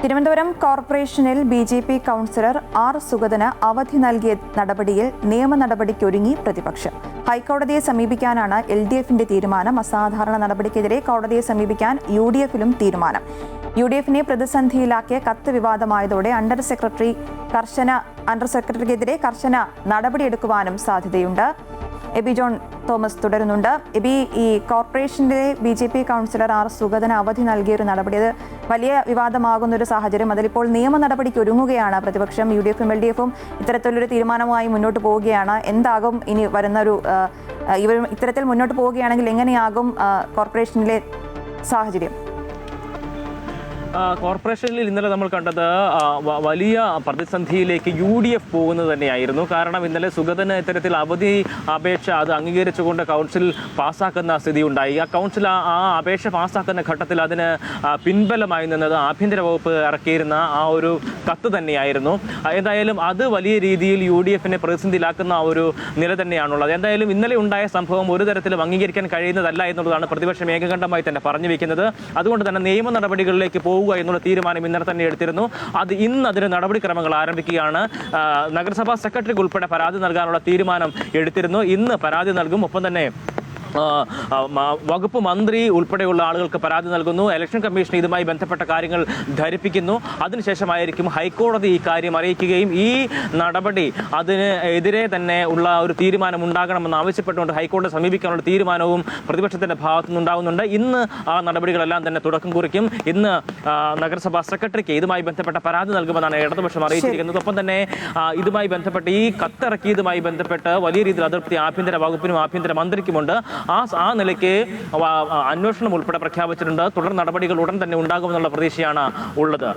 തിരുവനന്തപുരം കോർപ്പറേഷനിൽ BJP. Councillor R. സുഗതന് അവധി നൽകിയ നടപടിയിൽ നിയമ നടപടിക്കൊരുങ്ങി പ്രതിപക്ഷം. ഹൈക്കോടതിയെ സമീപിക്കാനാണ് എൽ.ഡി.എഫിന്റെ തീരുമാനം. അസാധാരണ നടപടിക്കെതിരെ കോടതിയെ സമീപിക്കാൻ യു.ഡി.എഫിലും തീരുമാനം. യു.ഡി.എഫിനെ പ്രതിസന്ധിയിലാക്കിയ കത്ത് വിവാദമായതോടെ അണ്ടർ സെക്രട്ടറിക്കെതിരെ കർശന നടപടിയെടുക്കുവാനും സാധ്യതയുണ്ട്. എബി ജോൺ തോമസ് തുടരുന്നുണ്ട്. എബി, ഈ കോർപ്പറേഷനിലെ ബി.ജെ.പി. Councillor R. സുഗതന് അവധി നൽകിയൊരു നടപടി, അത് വലിയ വിവാദമാകുന്ന ഒരു സാഹചര്യം. അതിലിപ്പോൾ നിയമ നടപടിക്ക് ഒരുങ്ങുകയാണ് പ്രതിപക്ഷം. യു.ഡി.എഫും എൽ.ഡി.എഫും ഇത്തരത്തിലൊരു തീരുമാനവുമായി മുന്നോട്ട് പോവുകയാണ്. എന്താകും ഇനി വരുന്നൊരു ഇത്തരത്തിൽ മുന്നോട്ട് പോവുകയാണെങ്കിൽ എങ്ങനെയാകും കോർപ്പറേഷനിലെ സാഹചര്യം? കോർപ്പറേഷനിൽ ഇന്നലെ നമ്മൾ കണ്ടത് വലിയ പ്രതിസന്ധിയിലേക്ക് യു.ഡി.എഫ് പോകുന്നത് തന്നെയായിരുന്നു. കാരണം ഇന്നലെ സുഗതന് ഇത്തരത്തിൽ അവധി അപേക്ഷ അത് അംഗീകരിച്ചുകൊണ്ട് കൗൺസിൽ പാസ്സാക്കുന്ന സ്ഥിതി ഉണ്ടായി. ആ കൗൺസിൽ ആ അപേക്ഷ പാസ്സാക്കുന്ന ഘട്ടത്തിൽ അതിന് പിൻബലമായി നിന്നത് ആഭ്യന്തര വകുപ്പ് ഇറക്കിയിരുന്ന ആ ഒരു കത്ത് തന്നെയായിരുന്നു. എന്തായാലും അത് വലിയ രീതിയിൽ യു.ഡി.എഫിനെ പ്രതിസന്ധിയിലാക്കുന്ന ഒരു നില തന്നെയാണുള്ളത്. എന്തായാലും ഇന്നലെ ഉണ്ടായ സംഭവം ഒരു തരത്തിലും അംഗീകരിക്കാൻ കഴിയുന്നതല്ല എന്നുള്ളതാണ് പ്രതിപക്ഷം ഏകകണ്ഠമായി തന്നെ പറഞ്ഞു വെക്കുന്നത്. അതുകൊണ്ട് തന്നെ നിയമ നടപടികളിലേക്ക് പോവുക എന്നുള്ള തീരുമാനം ഇന്നലെ തന്നെ എടുത്തിരുന്നു. ഇന്ന് അതിന് നടപടിക്രമങ്ങൾ ആരംഭിക്കുകയാണ്. നഗരസഭാ സെക്രട്ടറിക്ക് ഉൾപ്പെടെ പരാതി നൽകാനുള്ള തീരുമാനം എടുത്തിരുന്നു. ഇന്ന് പരാതി നൽകും. ഒപ്പം തന്നെ വകുപ്പ് മന്ത്രി ഉൾപ്പെടെയുള്ള ആളുകൾക്ക് പരാതി നൽകുന്നു. ഇലക്ഷൻ കമ്മീഷൻ ഇതുമായി ബന്ധപ്പെട്ട കാര്യങ്ങൾ ധരിപ്പിക്കുന്നു. അതിനുശേഷമായിരിക്കും ഹൈക്കോടതി ഈ കാര്യം അറിയിക്കുകയും ഈ നടപടി അതിന് എതിരെ തന്നെ ഉള്ള ഒരു തീരുമാനം ഉണ്ടാകണമെന്ന് ആവശ്യപ്പെട്ടുകൊണ്ട് ഹൈക്കോടതി സമീപിക്കാനുള്ള തീരുമാനവും പ്രതിപക്ഷത്തിന്റെ ഭാഗത്തു നിന്നുണ്ടാകുന്നുണ്ട്. ഇന്ന് ആ നടപടികളെല്ലാം തന്നെ തുടക്കം കുറിക്കും. ഇന്ന് നഗരസഭാ സെക്രട്ടറിക്ക് ഇതുമായി ബന്ധപ്പെട്ട പരാതി നൽകുമെന്നാണ് ഇടതുപക്ഷം അറിയിച്ചിരിക്കുന്നത്. ഒപ്പം തന്നെ ഇതുമായി ബന്ധപ്പെട്ട് ഈ കത്തിറക്കിയതുമായി ബന്ധപ്പെട്ട് വലിയ രീതിയിൽ അതൃപ്തി ആഭ്യന്തര വകുപ്പിനും ആഭ്യന്തര മന്ത്രിക്കുമുണ്ട്. ആ നിലയ്ക്ക് അന്വേഷണം ഉൾപ്പെടെ പ്രഖ്യാപിച്ചിട്ടുണ്ട്. തുടർ നടപടികൾ ഉടൻ തന്നെ ഉണ്ടാകുമെന്നുള്ള പ്രതീക്ഷയാണ് ഉള്ളത്.